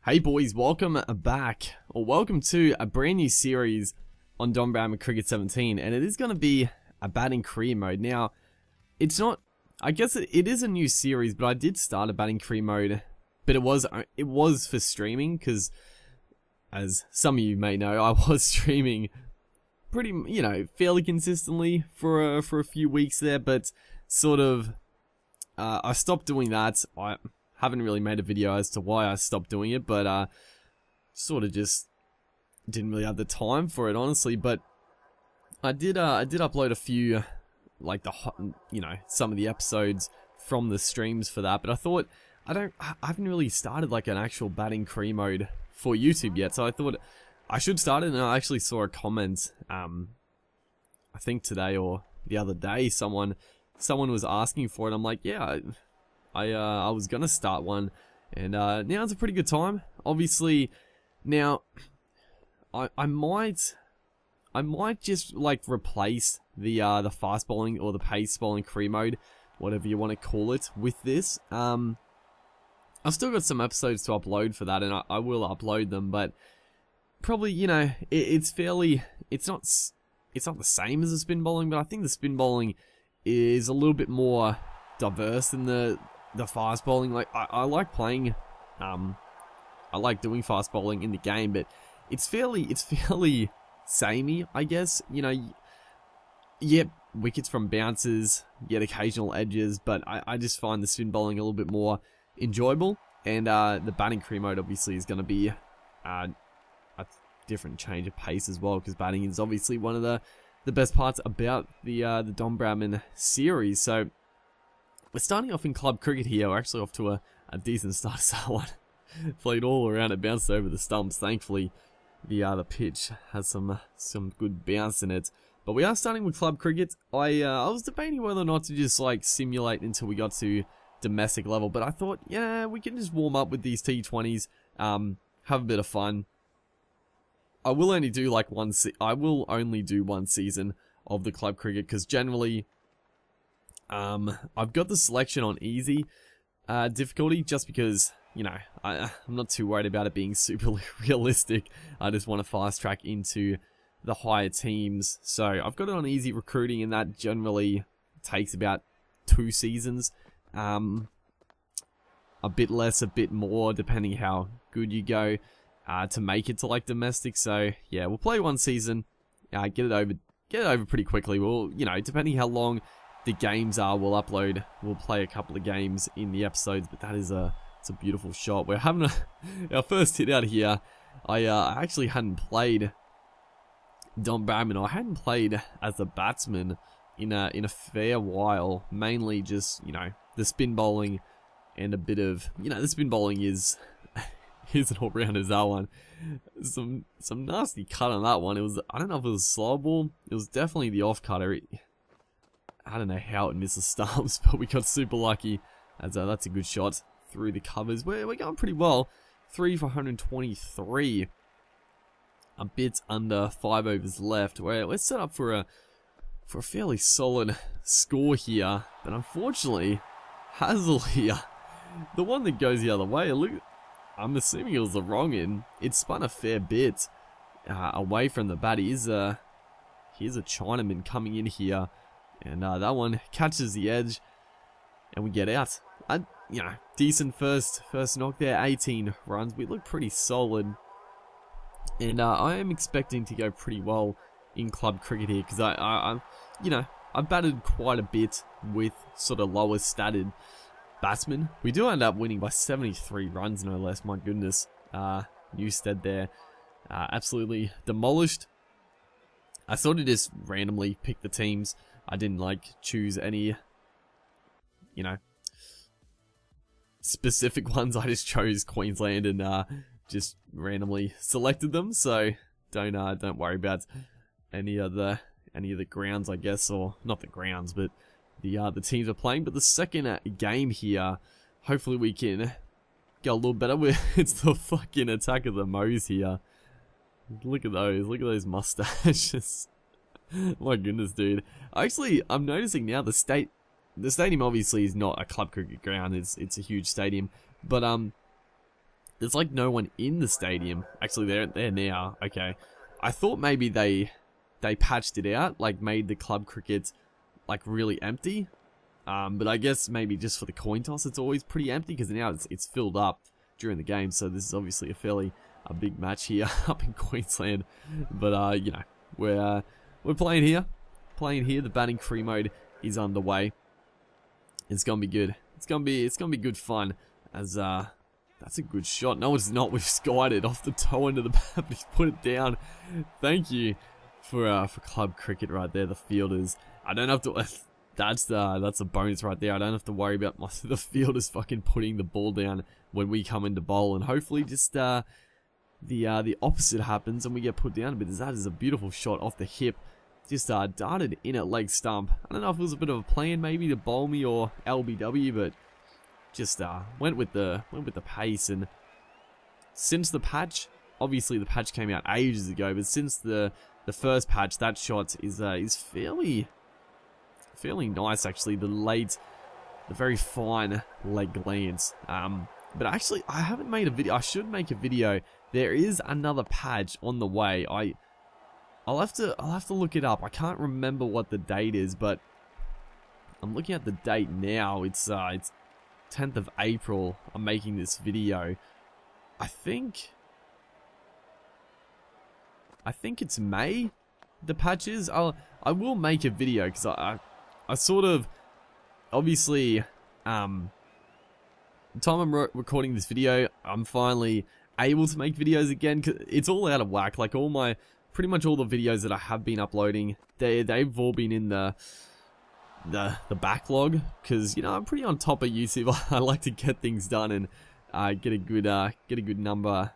Hey boys, welcome back, or welcome to a brand new series on Don Brown with Cricket 17, and it is going to be a batting career mode. Now, it's not, I guess it is a new series, but I did start a batting career mode, but it was for streaming, because, as some of you may know, I was streaming pretty, fairly consistently for a few weeks there, but sort of, I stopped doing that. I haven't really made a video as to why I stopped doing it, but sort of just didn't really have the time for it, honestly. But I did upload a few, like some of the episodes from the streams for that. But I thought I haven't really started like an actual batting career mode for YouTube yet, so I thought I should start it. And I actually saw a comment, I think today or the other day, someone was asking for it. I'm like, yeah, I was gonna start one, and now it's a pretty good time. Obviously, now I might just like replace the fast bowling or the pace bowling career mode, whatever you want to call it, with this. I've still got some episodes to upload for that, and I will upload them, but probably, it's not the same as the spin bowling, but I think the spin bowling is a little bit more diverse than the fast bowling. Like, I like playing, I like doing fast bowling in the game, but it's fairly samey, I guess. You get wickets from bounces, you get occasional edges, but I just find the spin bowling a little bit more enjoyable. And the batting career mode obviously is going to be a different change of pace as well, because batting is obviously one of the best parts about the Don Brown series. So we're starting off in club cricket here. We're actually off to a decent start. So one played all around, it bounced over the stumps. Thankfully, the pitch has some good bounce in it. But we are starting with club cricket. I was debating whether or not to just like simulate until we got to domestic level, but I thought, yeah, we can just warm up with these T20s, have a bit of fun. I will only do like one season of the club cricket, because generally, I've got the selection on easy difficulty, just because, I'm not too worried about it being super realistic. I just want to fast track into the higher teams. So I've got it on easy recruiting, and that generally takes about 2 seasons. A bit less, a bit more, depending how good you go, to make it to like domestic. So yeah, we'll play 1 season, get it over pretty quickly. We'll, depending how long the games are, we'll play a couple of games in the episodes. But that is it's a beautiful shot. We're having our first hit out here. I actually hadn't played Don Brown. I hadn't played as a batsman in a fair while. Mainly just, the spin bowling, and a bit of, the spin bowling is an all-rounder as that one. Some nasty cut on that one. It was, I don't know if it was a slow ball. It was definitely the off cutter. I don't know how it missed the stumps, but we got super lucky, as that's a good shot through the covers. We're going pretty well. 3 for 123. A bit under 5 overs left. We're set up for a fairly solid score here, but unfortunately, Hazel here, the one that goes the other way, look, I'm assuming it was the wrong end. It spun a fair bit away from the bat. Here's a Chinaman coming in here, and that one catches the edge, and we get out. Decent first knock there, 18 runs. We look pretty solid, and I am expecting to go pretty well in club cricket here, because I've batted quite a bit with sort of lower statted batsmen. We do end up winning by 73 runs, no less. My goodness. Newstead there, absolutely demolished. I sort of just randomly picked the teams. I didn't choose any, specific ones. I just chose Queensland and just randomly selected them. So don't worry about any of the grounds, I guess, or not the grounds, but the teams are playing. But the second game here, hopefully we can go a little better. It's the fucking attack of the Moes here. Look at those mustaches. My goodness, dude. Actually, I'm noticing now the stadium obviously is not a club cricket ground. It's a huge stadium, but There's like no one in the stadium. Actually, they're there now. Okay. I thought maybe they patched it out, like made the club cricket like really empty. But I guess maybe just for the coin toss, it's always pretty empty because now it's filled up during the game. So this is obviously a big match here up in Queensland. But you know, we're playing here. The batting free mode is underway. It's gonna be good. It's gonna be good fun. As that's a good shot. No, it's not. We've skied it off the toe end of the bat. He's put it down. Thank you for club cricket right there. The fielders. I don't have to. That's a bonus right there. I don't have to worry about the fielders fucking putting the ball down when we come into bowl, and hopefully just the opposite happens and we get put down. But that is a beautiful shot off the hip. Just darted in at leg stump. I don't know if it was a bit of a plan maybe to bowl me or LBW, but just went with the pace. And since the patch, obviously the patch came out ages ago, but since the first patch, that shot is fairly nice actually. The very fine leg lands. But actually, I haven't made a video. I should make a video. There is another patch on the way. I'll have to look it up. I can't remember what the date is, but I'm looking at the date now. It's 10th of April. I'm making this video. I think it's May. The patch is. I will make a video because I sort of obviously the time I'm recording this video, I'm finally able to make videos again. 'Cause it's all out of whack. Like pretty much all the videos that I have been uploading, they've all been in the backlog, because you know I'm pretty on top of YouTube. I like to get things done and get a good number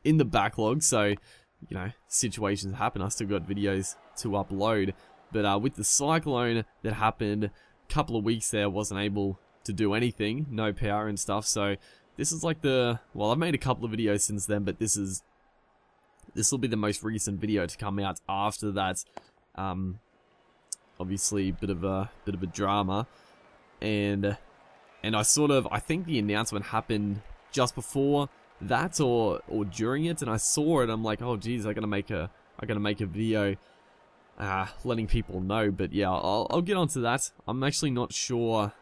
in the backlog. So you know, situations happen. I still got videos to upload, but with the cyclone that happened a couple of weeks there, I wasn't able to do anything, no power and stuff. So this is like I've made a couple of videos since then, but this will be the most recent video to come out after that. Obviously a bit of a drama, and I think the announcement happened just before that or during it, and I saw it. I'm like, oh geez, I gotta make a video letting people know. But yeah, I'll get onto that. I'm actually not sure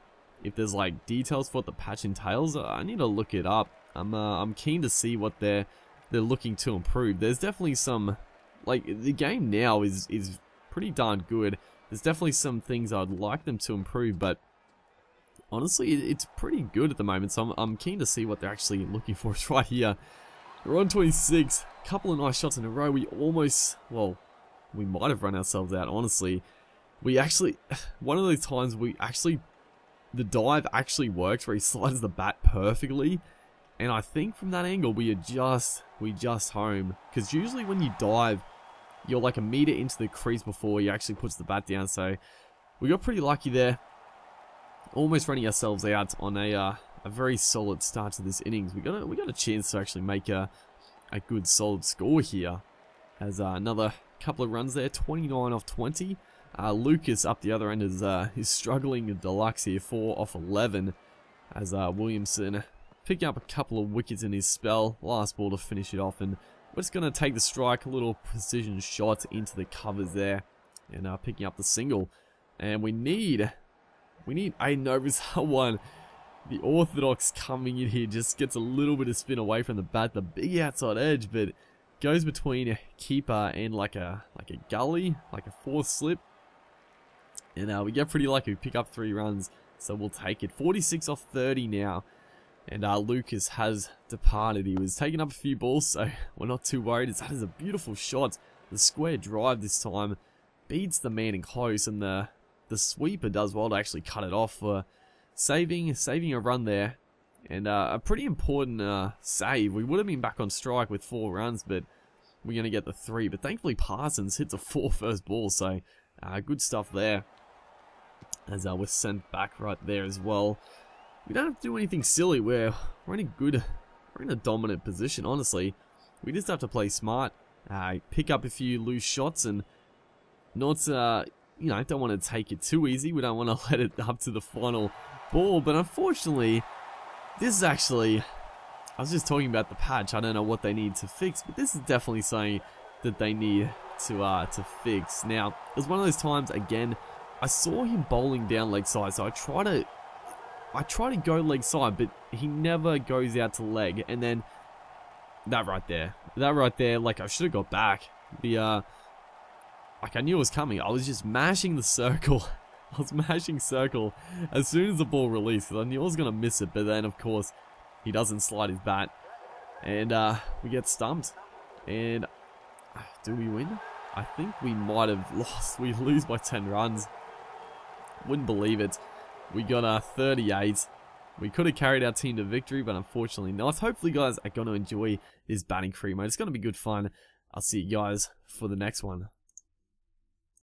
if there's like details for what the patch entails. I need to look it up. I'm keen to see what they're looking to improve. There's definitely some, like, the game now is pretty darn good. There's definitely some things I'd like them to improve, but honestly, it's pretty good at the moment. So I'm keen to see what they're actually looking for. It's right here. We're on 26. Couple of nice shots in a row. We almost, well, we might have run ourselves out, honestly. We actually, one of those times the dive actually works where he slides the bat perfectly. And I think from that angle, we just home. Because usually when you dive, you're like a meter into the crease before he actually puts the bat down. So we got pretty lucky there. Almost running ourselves out on a very solid start to this innings. We got a chance to actually make a good solid score here. As another couple of runs there, 29 off 20. Lucas up the other end is struggling in deluxe here, 4 off 11. As Williamson picking up a couple of wickets in his spell. Last ball to finish it off, and we're just going to take the strike, a little precision shot into the covers there, and picking up the single. And we need Aiden Over's one. The Orthodox coming in here just gets a little bit of spin away from the bat, the big outside edge, but goes between a keeper and like a gully, like a fourth slip. And we get pretty lucky. We pick up 3 runs, so we'll take it. 46 off 30 now. And Lucas has departed. He was taking up a few balls, so we're not too worried. That is a beautiful shot. The square drive this time beats the man in close, and the sweeper does well to actually cut it off for saving a run there. And a pretty important save. We would have been back on strike with 4 runs, but we're going to get the 3. But thankfully Parsons hits a 4 first ball, so good stuff there. As we're sent back right there as well. We don't have to do anything silly. We're in a dominant position, honestly. We just have to play smart, pick up a few loose shots, and not, don't want to take it too easy. We don't want to let it up to the final ball. But unfortunately, this is actually I was just talking about the patch. I don't know what they need to fix, but this is definitely something that they need to fix. Now, it was one of those times, again, I saw him bowling down leg side, so I try to go leg side, but he never goes out to leg. And then that right there, like I should have got back. Like I knew it was coming. I was just mashing the circle. I was mashing circle as soon as the ball released, because I knew I was gonna miss it. But then, of course, he doesn't slide his bat, and we get stumped. And do we win? I think we might have lost. We lose by 10 runs. Wouldn't believe it. We got 38. We could have carried our team to victory, but unfortunately not. Hopefully, guys are going to enjoy this batting career mode. It's going to be good fun. I'll see you guys for the next one.